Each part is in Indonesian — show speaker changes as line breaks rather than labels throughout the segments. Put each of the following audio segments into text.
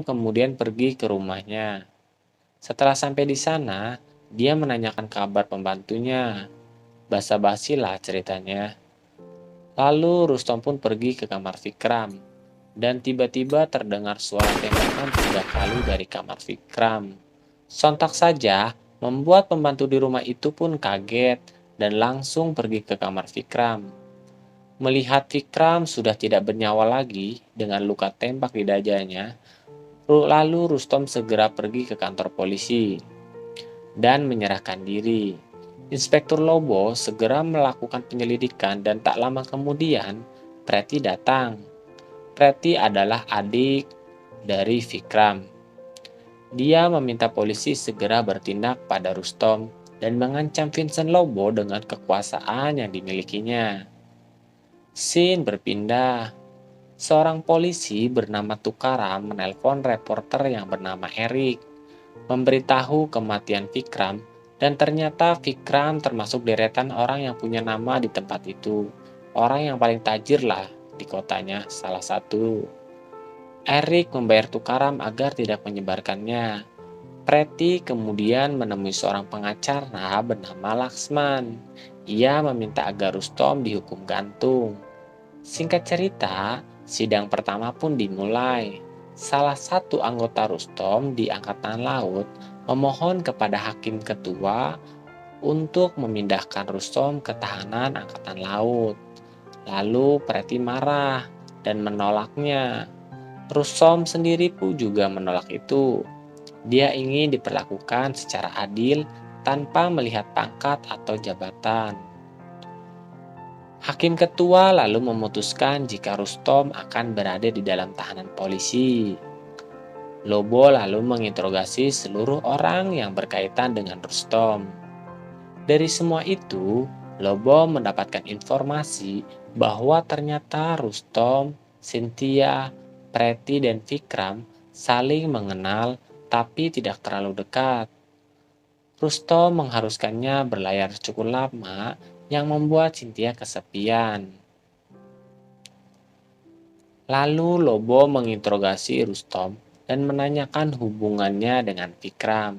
kemudian pergi ke rumahnya. Setelah sampai di sana, dia menanyakan kabar pembantunya. Basa-basi lah ceritanya. Lalu Rustom pun pergi ke kamar Vikram. Dan tiba-tiba terdengar suara tembakan 3 kali dari kamar Vikram. Sontak saja, membuat pembantu di rumah itu pun kaget dan langsung pergi ke kamar Vikram. Melihat Vikram sudah tidak bernyawa lagi dengan luka tembak di dadanya, lalu Rustom segera pergi ke kantor polisi dan menyerahkan diri. Inspektur Lobo segera melakukan penyelidikan dan tak lama kemudian Preti datang. Preti adalah adik dari Vikram. Dia meminta polisi segera bertindak pada Rustom dan mengancam Vincent Lobo dengan kekuasaan yang dimilikinya. Scene berpindah. Seorang polisi bernama Tukaram menelpon reporter yang bernama Erik, memberitahu kematian Vikram, dan ternyata Vikram termasuk deretan orang yang punya nama di tempat itu. Orang yang paling tajir lah di kotanya, salah satu. Erik membayar Tukaram agar tidak menyebarkannya. Preti kemudian menemui seorang pengacara bernama Laksman. Ia meminta agar Rustom dihukum gantung. Singkat cerita, sidang pertama pun dimulai. Salah satu anggota Rustom di Angkatan Laut memohon kepada Hakim Ketua untuk memindahkan Rustom ke tahanan Angkatan Laut. Lalu Preti marah dan menolaknya. Rustom sendiri pun juga menolak itu. Dia ingin diperlakukan secara adil tanpa melihat pangkat atau jabatan. Hakim ketua lalu memutuskan jika Rustom akan berada di dalam tahanan polisi. Lobo lalu menginterogasi seluruh orang yang berkaitan dengan Rustom. Dari semua itu, Lobo mendapatkan informasi bahwa ternyata Rustom, Cynthia, Preti, dan Vikram saling mengenal tapi tidak terlalu dekat. Rustom mengharuskannya berlayar cukup lama yang membuat Cynthia kesepian. Lalu Lobo menginterogasi Rustom dan menanyakan hubungannya dengan Vikram.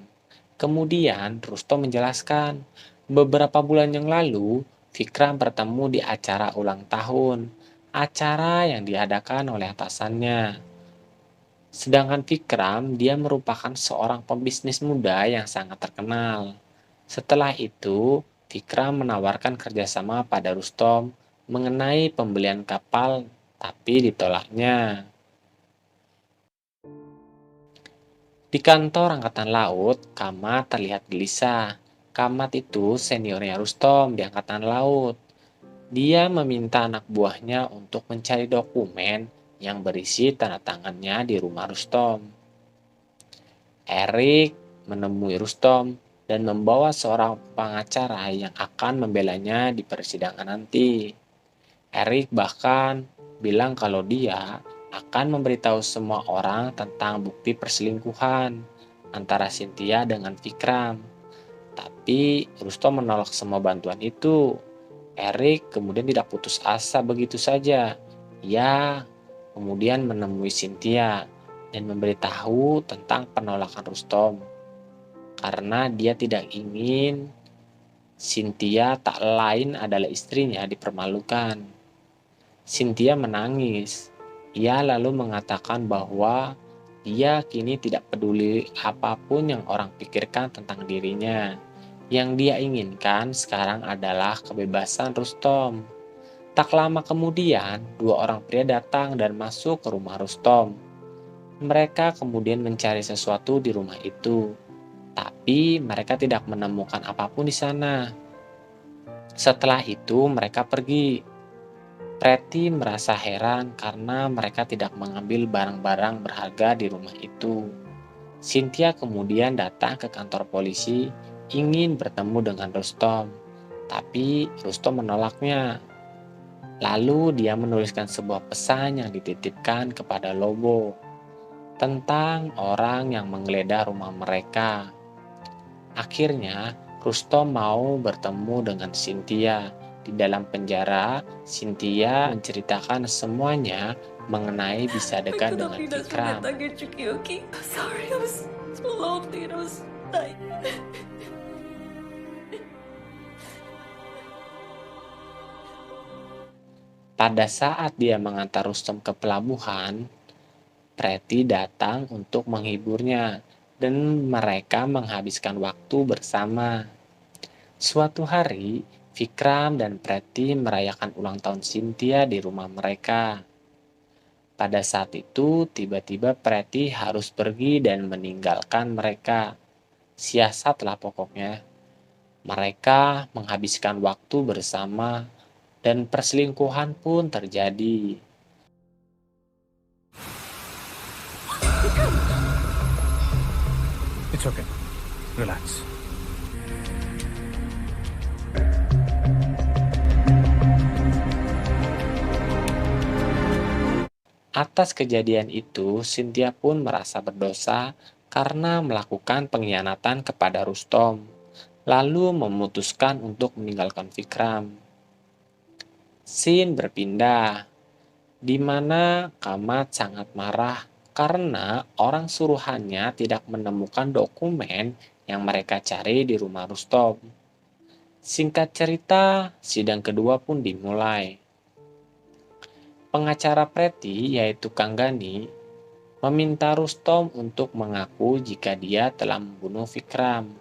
Kemudian Rustom menjelaskan, beberapa bulan yang lalu Vikram bertemu di acara ulang tahun, acara yang diadakan oleh atasannya. Sedangkan Vikram, dia merupakan seorang pembisnis muda yang sangat terkenal. Setelah itu, Vikram menawarkan kerjasama pada Rustom mengenai pembelian kapal, tapi ditolaknya. Di kantor Angkatan Laut, Kamat terlihat gelisah. Kamat itu seniornya Rustom di Angkatan Laut. Dia meminta anak buahnya untuk mencari dokumen yang berisi tanda tangannya di rumah Rustom. Erik menemui Rustom dan membawa seorang pengacara yang akan membelanya di persidangan nanti. Erik bahkan bilang kalau dia akan memberitahu semua orang tentang bukti perselingkuhan antara Cynthia dengan Vikram. Tapi Rustom menolak semua bantuan itu. Erik kemudian tidak putus asa begitu saja. Ia kemudian menemui Cynthia dan memberitahu tentang penolakan Rustom. Karena dia tidak ingin Cynthia tak lain adalah istrinya dipermalukan. Cynthia menangis. Ia lalu mengatakan bahwa dia kini tidak peduli apapun yang orang pikirkan tentang dirinya. Yang dia inginkan sekarang adalah kebebasan Rustom. Tak lama kemudian, dua orang pria datang dan masuk ke rumah Rustom. Mereka kemudian mencari sesuatu di rumah itu, tapi mereka tidak menemukan apapun di sana. Setelah itu mereka pergi. Preti merasa heran karena mereka tidak mengambil barang-barang berharga di rumah itu. Cynthia kemudian datang ke kantor polisi ingin bertemu dengan Rustom, tapi Rustom menolaknya. Lalu dia menuliskan sebuah pesan yang dititipkan kepada Lobo tentang orang yang menggeledah rumah mereka. Akhirnya, Rustom mau bertemu dengan Cynthia Di dalam penjara, Cynthia menceritakan semuanya mengenai bisa dekat
Aku
dengan
tidak sudah
Vikram.
tanya Chukioki. I'm sorry, I was so lonely and I was like...
Pada saat dia mengantar Rustom ke pelabuhan, Preti datang untuk menghiburnya dan mereka menghabiskan waktu bersama. Suatu hari, Vikram dan Preti merayakan ulang tahun Cynthia di rumah mereka. Pada saat itu, tiba-tiba Preti harus pergi dan meninggalkan mereka. Siasatlah pokoknya. Mereka menghabiskan waktu bersama dan perselingkuhan pun terjadi.
It's okay. Relax.
Atas kejadian itu, Cynthia pun merasa berdosa karena melakukan pengkhianatan kepada Rustom, lalu memutuskan untuk meninggalkan Vikram. Scene berpindah, di mana Kamat sangat marah karena orang suruhannya tidak menemukan dokumen yang mereka cari di rumah Rustom. Singkat cerita, sidang kedua pun dimulai. Pengacara Preti, yaitu Kang Gani, meminta Rustom untuk mengaku jika dia telah membunuh Vikram.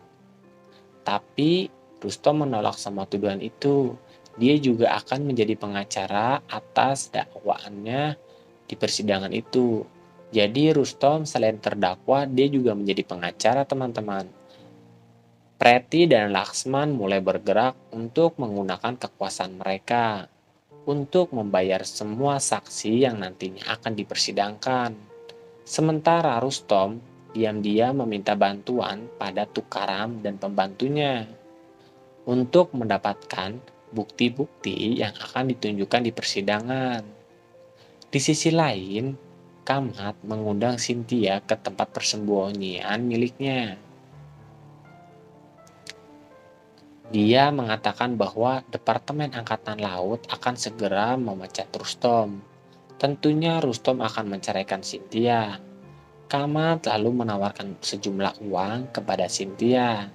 Tapi Rustom menolak semua tuduhan itu. Dia juga akan menjadi pengacara atas dakwaannya di persidangan itu. Jadi Rustom selain terdakwa, dia juga menjadi pengacara, teman-teman. Preti dan Laksman mulai bergerak untuk menggunakan kekuasaan mereka untuk membayar semua saksi yang nantinya akan dipersidangkan. Sementara Rustom diam-diam meminta bantuan pada Tukaram dan pembantunya untuk mendapatkan bukti-bukti yang akan ditunjukkan di persidangan. Di sisi lain, Kamat mengundang Cynthia ke tempat persembunyian miliknya. Dia mengatakan bahwa Departemen Angkatan Laut akan segera memecat Rustom. Tentunya Rustom akan menceraikan Cynthia. Kamat lalu menawarkan sejumlah uang kepada Cynthia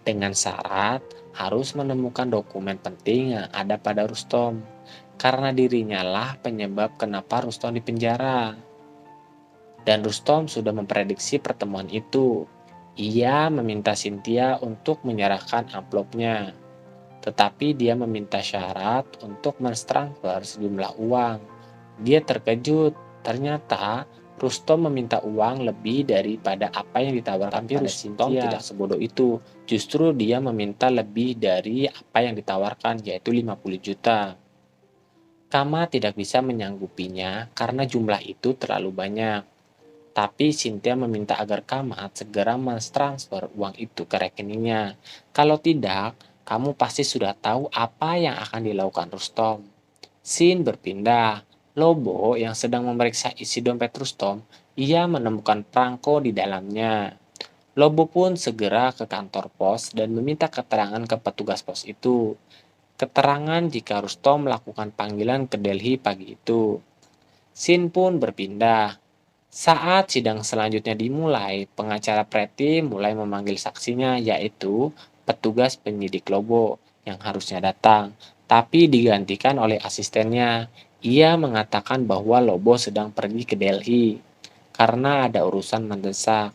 dengan syarat harus menemukan dokumen penting yang ada pada Rustom, karena dirinya lah penyebab kenapa Rustom dipenjara. Dan Rustom sudah memprediksi pertemuan itu. Ia meminta Cynthia untuk menyerahkan amplopnya, tetapi dia meminta syarat untuk mentransfer sejumlah uang. Dia terkejut, ternyata Rustom meminta uang lebih daripada apa yang ditawarkan pada Cynthia. Tidak sebodoh itu, justru dia meminta lebih dari apa yang ditawarkan, yaitu 50 juta. Kama tidak bisa menyanggupinya karena jumlah itu terlalu banyak. Tapi Cynthia meminta agar Kamat segera mentransfer uang itu ke rekeningnya. Kalau tidak, kamu pasti sudah tahu apa yang akan dilakukan Rustom. Scene berpindah. Lobo yang sedang memeriksa isi dompet Rustom, ia menemukan perangko di dalamnya. Lobo pun segera ke kantor pos dan meminta keterangan ke petugas pos itu. Keterangan jika Rustom melakukan panggilan ke Delhi pagi itu. Scene pun berpindah. Saat sidang selanjutnya dimulai, pengacara Preti mulai memanggil saksinya, yaitu petugas penyidik Lobo yang harusnya datang, tapi digantikan oleh asistennya. Ia mengatakan bahwa Lobo sedang pergi ke Delhi karena ada urusan mendesak.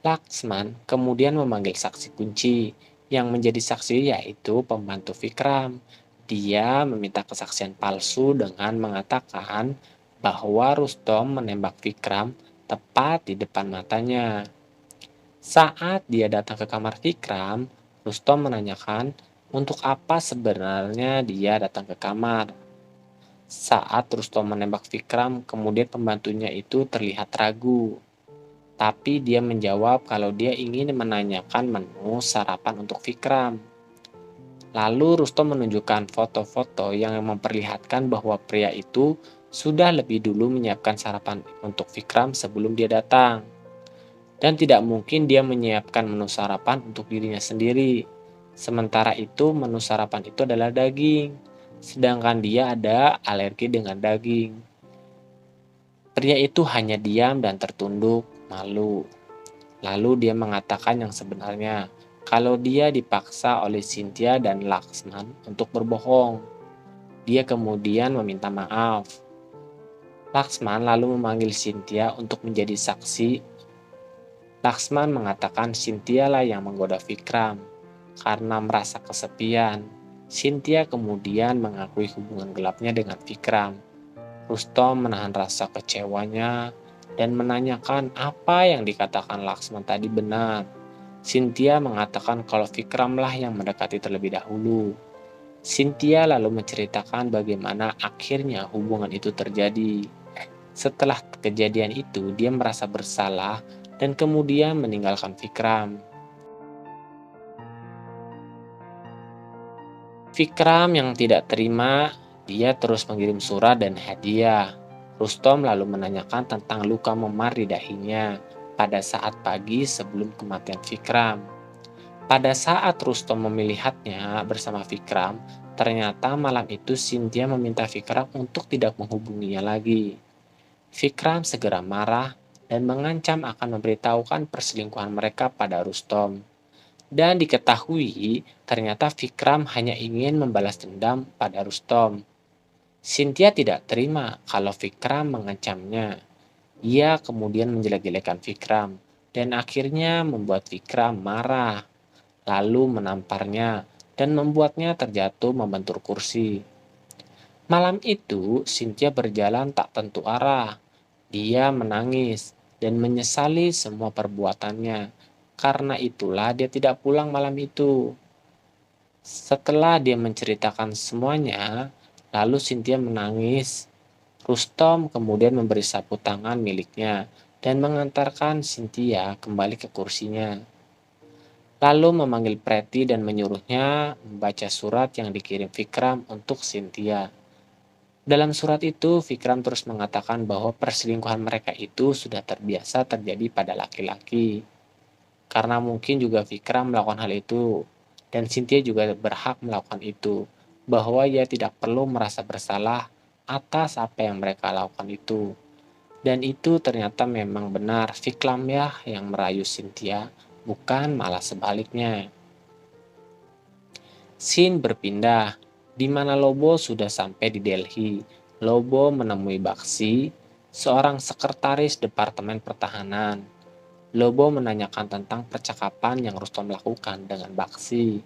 Laksman kemudian memanggil saksi kunci, yang menjadi saksi yaitu pembantu Vikram. Dia meminta kesaksian palsu dengan mengatakan bahwa Rustom menembak Vikram tepat di depan matanya. Saat dia datang ke kamar Vikram, Rustom menanyakan untuk apa sebenarnya dia datang ke kamar. Saat Rustom menembak Vikram, kemudian pembantunya itu terlihat ragu. Tapi dia menjawab kalau dia ingin menanyakan menu sarapan untuk Vikram. Lalu Rustom menunjukkan foto-foto yang memperlihatkan bahwa pria itu sudah lebih dulu menyiapkan sarapan untuk Vikram sebelum dia datang. Dan tidak mungkin dia menyiapkan menu sarapan untuk dirinya sendiri. Sementara itu menu sarapan itu adalah daging, sedangkan dia ada alergi dengan daging. Pria itu hanya diam dan tertunduk, malu. Lalu dia mengatakan yang sebenarnya, kalau dia dipaksa oleh Cynthia dan Laksman untuk berbohong. Dia kemudian meminta maaf. Laksman lalu memanggil Cynthia untuk menjadi saksi. Laksman mengatakan Cynthia lah yang menggoda Vikram karena merasa kesepian. Cynthia kemudian mengakui hubungan gelapnya dengan Vikram. Rustom menahan rasa kecewanya dan menanyakan apa yang dikatakan Laksman tadi benar. Cynthia mengatakan kalau Vikram lah yang mendekati terlebih dahulu. Cynthia lalu menceritakan bagaimana akhirnya hubungan itu terjadi. Setelah kejadian itu, dia merasa bersalah dan kemudian meninggalkan Vikram. Vikram yang tidak terima, dia terus mengirim surat dan hadiah. Rustom lalu menanyakan tentang luka memar di dahinya pada saat pagi sebelum kematian Vikram. Pada saat Rustom melihatnya bersama Vikram, ternyata malam itu Cynthia meminta Vikram untuk tidak menghubunginya lagi. Vikram segera marah dan mengancam akan memberitahukan perselingkuhan mereka pada Rustom. Dan diketahui ternyata Vikram hanya ingin membalas dendam pada Rustom. Cynthia tidak terima kalau Vikram mengancamnya. Ia kemudian menjelek-jelekan Vikram dan akhirnya membuat Vikram marah, lalu menamparnya dan membuatnya terjatuh membentur kursi. Malam itu Cynthia berjalan tak tentu arah. Dia menangis dan menyesali semua perbuatannya. Karena itulah dia tidak pulang malam itu. Setelah dia menceritakan semuanya, lalu Cynthia menangis. Rustom kemudian memberi sapu tangan miliknya dan mengantarkan Cynthia kembali ke kursinya. Lalu memanggil Preti dan menyuruhnya membaca surat yang dikirim Vikram untuk Cynthia. Dalam surat itu, Vikram terus mengatakan bahwa perselingkuhan mereka itu sudah terbiasa terjadi pada laki-laki. Karena mungkin juga Vikram melakukan hal itu, dan Cynthia juga berhak melakukan itu, bahwa ia tidak perlu merasa bersalah atas apa yang mereka lakukan itu. Dan itu ternyata memang benar, Vikram ya yang merayu Cynthia, bukan malah sebaliknya. Scene berpindah, di mana Lobo sudah sampai di Delhi. Lobo menemui Bakshi, seorang sekretaris Departemen Pertahanan. Lobo menanyakan tentang percakapan yang Rustom lakukan dengan Bakshi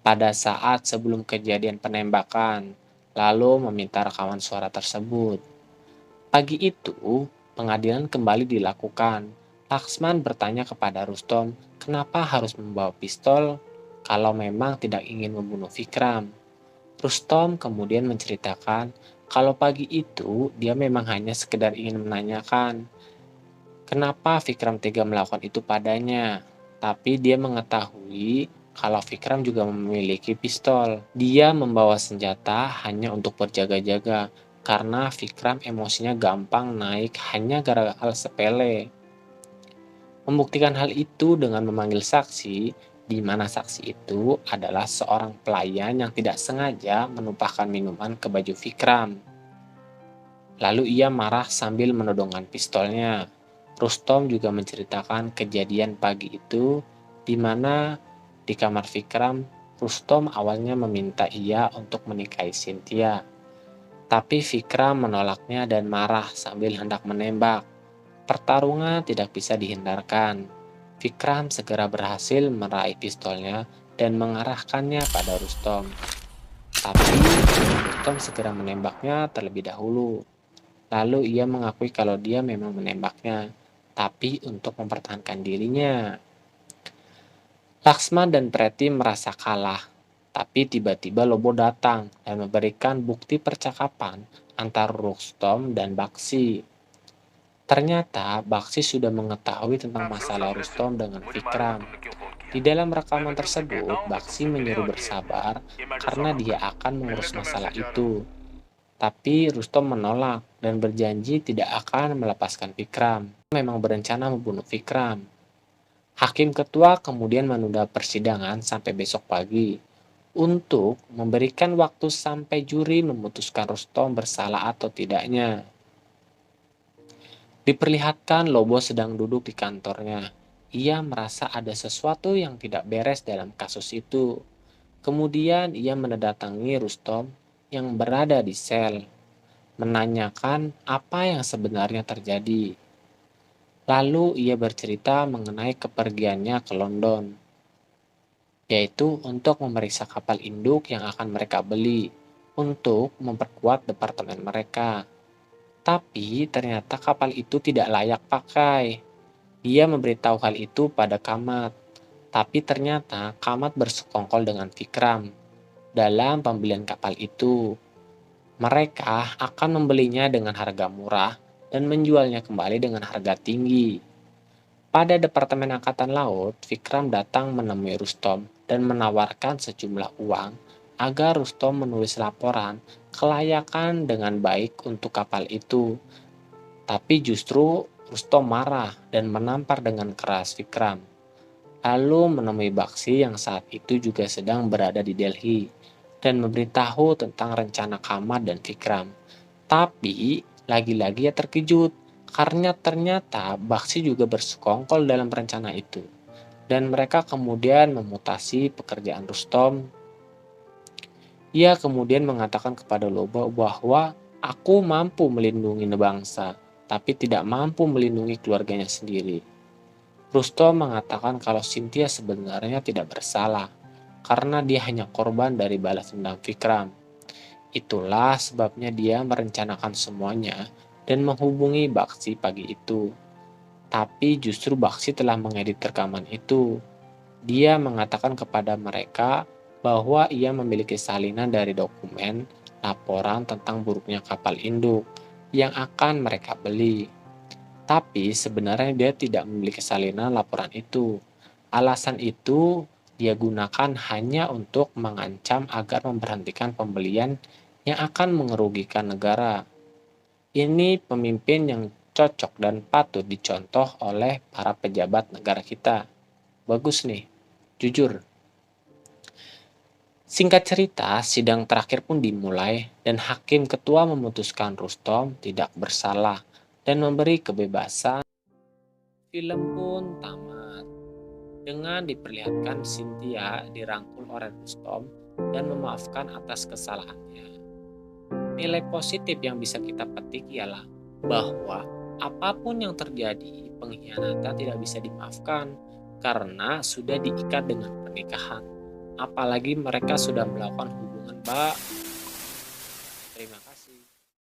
pada saat sebelum kejadian penembakan, lalu meminta rekaman suara tersebut. Pagi itu, pengadilan kembali dilakukan. Laksman bertanya kepada Rustom, kenapa harus membawa pistol kalau memang tidak ingin membunuh Vikram. Rustom kemudian menceritakan kalau pagi itu dia memang hanya sekedar ingin menanyakan kenapa Vikram tega melakukan itu padanya. Tapi dia mengetahui kalau Vikram juga memiliki pistol. Dia membawa senjata hanya untuk berjaga-jaga karena Vikram emosinya gampang naik hanya gara-gara hal sepele. Membuktikan hal itu dengan memanggil saksi, di mana saksi itu adalah seorang pelayan yang tidak sengaja menumpahkan minuman ke baju Vikram. Lalu ia marah sambil menodongkan pistolnya. Rustom juga menceritakan kejadian pagi itu, di mana di kamar Vikram, Rustom awalnya meminta ia untuk menikahi Cynthia. Tapi Vikram menolaknya dan marah sambil hendak menembak. Pertarungan tidak bisa dihindarkan. Vikram segera berhasil meraih pistolnya dan mengarahkannya pada Rustom. Tapi Rustom segera menembaknya terlebih dahulu. Lalu ia mengakui kalau dia memang menembaknya, tapi untuk mempertahankan dirinya. Laksman dan Preti merasa kalah, tapi tiba-tiba Lobo datang dan memberikan bukti percakapan antara Rustom dan Bakshi. Ternyata Bakshi sudah mengetahui tentang masalah Rustom dengan Vikram. Di dalam rekaman tersebut, Bakshi menyuruh bersabar karena dia akan mengurus masalah itu. Tapi Rustom menolak dan berjanji tidak akan melepaskan Vikram. Memang berencana membunuh Vikram. Hakim ketua kemudian menunda persidangan sampai besok pagi untuk memberikan waktu sampai juri memutuskan Rustom bersalah atau tidaknya. Diperlihatkan Lobo sedang duduk di kantornya. Ia merasa ada sesuatu yang tidak beres dalam kasus itu. Kemudian ia mendatangi Rustom yang berada di sel, menanyakan apa yang sebenarnya terjadi. Lalu ia bercerita mengenai kepergiannya ke London, yaitu untuk memeriksa kapal induk yang akan mereka beli untuk memperkuat departemen mereka. Tapi ternyata kapal itu tidak layak pakai. Dia memberitahu hal itu pada Kamat, tapi ternyata Kamat bersekongkol dengan Vikram dalam pembelian kapal itu. Mereka akan membelinya dengan harga murah dan menjualnya kembali dengan harga tinggi. Pada Departemen Angkatan Laut, Vikram datang menemui Rustom dan menawarkan sejumlah uang agar Rustom menulis laporan kelayakan dengan baik untuk kapal itu. Tapi justru Rustom marah dan menampar dengan keras Vikram. Lalu menemui Baksi yang saat itu juga sedang berada di Delhi dan memberitahu tentang rencana Kamat dan Vikram. Tapi lagi-lagi ia terkejut karena ternyata Baksi juga bersekongkol dalam rencana itu. Dan mereka kemudian memutasi pekerjaan Rustom. Ia kemudian mengatakan kepada Lobo bahwa aku mampu melindungi bangsa, tapi tidak mampu melindungi keluarganya sendiri. Rustom mengatakan kalau Cynthia sebenarnya tidak bersalah, karena dia hanya korban dari balas dendam Vikram. Itulah sebabnya dia merencanakan semuanya dan menghubungi Baksi pagi itu. Tapi justru Baksi telah mengedit rekaman itu. Dia mengatakan kepada mereka bahwa ia memiliki salinan dari dokumen laporan tentang buruknya kapal induk yang akan mereka beli. Tapi sebenarnya dia tidak memiliki salinan laporan itu. Alasan itu dia gunakan hanya untuk mengancam agar memberhentikan pembelian yang akan mengerugikan negara. Ini pemimpin yang cocok dan patut dicontoh oleh para pejabat negara kita. Bagus nih, jujur. Singkat cerita, sidang terakhir pun dimulai dan hakim ketua memutuskan Rustom tidak bersalah dan memberi kebebasan. Film pun tamat dengan diperlihatkan Cynthia dirangkul oleh Rustom dan memaafkan atas kesalahannya. Nilai positif yang bisa kita petik ialah bahwa apapun yang terjadi, pengkhianatan tidak bisa dimaafkan karena sudah diikat dengan pernikahan. Apalagi mereka sudah melakukan hubungan baik. Terima kasih.